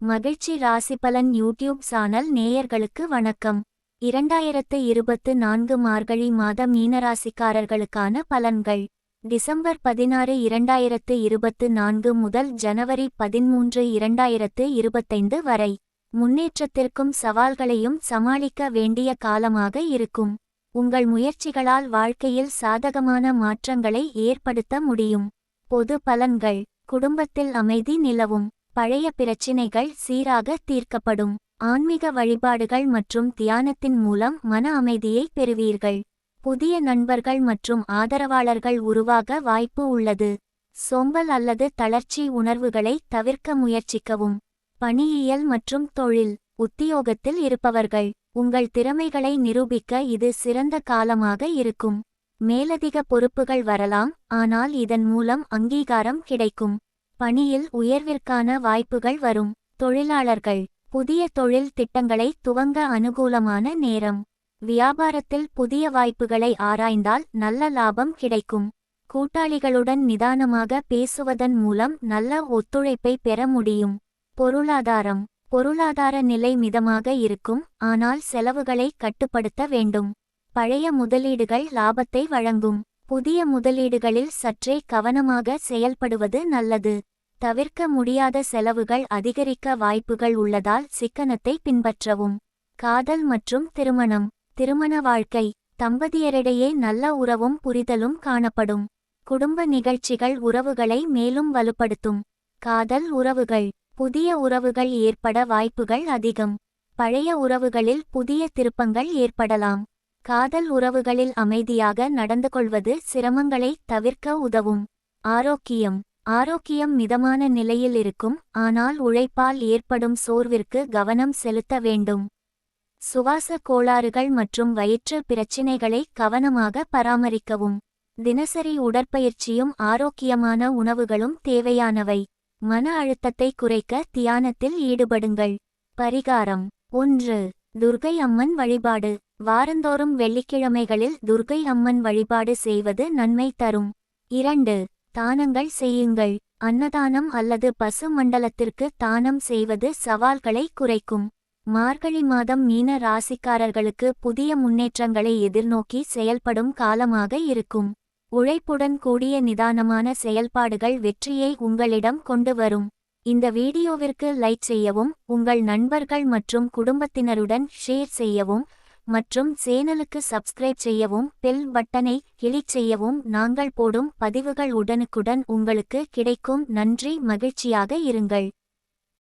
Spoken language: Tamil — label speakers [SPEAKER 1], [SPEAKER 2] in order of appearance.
[SPEAKER 1] மகிழ்ச்சி ராசிபலன் யூடியூப் சேனல் நேயர்களுக்கு வணக்கம். 2024 மார்கழி மாத மீனராசிக்காரர்களுக்கான பலன்கள். டிசம்பர் 16, 2024 முதல் ஜனவரி 13, 2025 வரை. முன்னேற்றத்திற்கும் சவால்களையும் சமாளிக்க வேண்டிய காலமாக இருக்கும். உங்கள் முயற்சிகளால் வாழ்க்கையில் சாதகமான மாற்றங்களை ஏற்படுத்த முடியும். பொது பலன்கள். குடும்பத்தில் அமைதி நிலவும். பழைய பிரச்சினைகள் சீராக தீர்க்கப்படும். ஆன்மீக வழிபாடுகள் மற்றும் தியானத்தின் மூலம் மன அமைதியை பெறுவீர்கள். புதிய நண்பர்கள் மற்றும் ஆதரவாளர்கள் உருவாக வாய்ப்பு உள்ளது. சோம்பல் அல்லது தளர்ச்சி உணர்வுகளை தவிர்க்க முயற்சிக்கவும். பணியியல் மற்றும் தொழில். உத்தியோகத்தில் இருப்பவர்கள் உங்கள் திறமைகளை நிரூபிக்க இது சிறந்த காலமாக இருக்கும். மேலதிக பொறுப்புகள் வரலாம், ஆனால் இதன் மூலம் அங்கீகாரம் கிடைக்கும். பணியில் உயர்விற்கான வாய்ப்புகள் வரும். தொழிலாளர்கள் புதிய தொழில் திட்டங்களை துவங்க அனுகூலமான நேரம். வியாபாரத்தில் புதிய வாய்ப்புகளை ஆராய்ந்தால் நல்ல லாபம் கிடைக்கும். கூட்டாளிகளுடன் நிதானமாக பேசுவதன் மூலம் நல்ல ஒத்துழைப்பை பெற முடியும். பொருளாதாரம். பொருளாதார நிலை மிதமாக இருக்கும், ஆனால் செலவுகளை கட்டுப்படுத்த வேண்டும். பழைய முதலீடுகள் லாபத்தை வழங்கும். புதிய முதலீடுகளில் சற்றே கவனமாக செயல்படுவது நல்லது. தவிர்க்க முடியாத செலவுகள் அதிகரிக்க வாய்ப்புகள் உள்ளதால் சிக்கனத்தை பின்பற்றவும். காதல் மற்றும் திருமணம். திருமண வாழ்க்கை. தம்பதியரிடையே நல்ல உறவும் புரிதலும் காணப்படும். குடும்ப நிகழ்ச்சிகள் உறவுகளை மேலும் வலுப்படுத்தும். காதல் உறவுகள். புதிய உறவுகள் ஏற்பட வாய்ப்புகள் அதிகம். பழைய உறவுகளில் புதிய திருப்பங்கள் ஏற்படலாம். காதல் உறவுகளில் அமைதியாக நடந்துகொள்வது சிரமங்களை தவிர்க்க உதவும். ஆரோக்கியம். ஆரோக்கியம் மிதமான நிலையில் இருக்கும், ஆனால் உழைப்பால் ஏற்படும் சோர்விற்கு கவனம் செலுத்த வேண்டும். சுவாச கோளாறுகள் மற்றும் வயிற்று பிரச்சினைகளை கவனமாக பராமரிக்கவும். தினசரி உடற்பயிற்சியும் ஆரோக்கியமான உணவுகளும் தேவையானவை. மன அழுத்தத்தை குறைக்க தியானத்தில் ஈடுபடுங்கள். பரிகாரம். 1. துர்க்கை அம்மன் வழிபாடு. வாரந்தோறும் வெள்ளிக்கிழமைகளில் துர்க்கை அம்மன் வழிபாடு செய்வது நன்மை தரும். 2. தானங்கள் செய்யுங்கள். அன்னதானம் அல்லது பசு மண்டலத்திற்கு தானம் செய்வது சவால்களை குறைக்கும். மார்கழி மாதம் மீன ராசிக்காரர்களுக்கு புதிய முன்னேற்றங்களை எதிர்நோக்கி செயல்படும் காலமாக இருக்கும். உழைப்புடன் கூடிய நிதானமான செயல்பாடுகள் வெற்றியை உங்களிடம் கொண்டு வரும். இந்த வீடியோவிற்கு லைக் செய்யவும், உங்கள் நண்பர்கள் மற்றும் குடும்பத்தினருடன் ஷேர் செய்யவும் மற்றும் சேனலுக்கு சப்ஸ்கிரைப் செய்யவும், பெல் பட்டனை கிளிக் செய்யவும். நாங்கள் போடும் பதிவுகள் உடனுக்குடன் உங்களுக்கு கிடைக்கும். நன்றி. மகிழ்ச்சியாக இருங்கள்.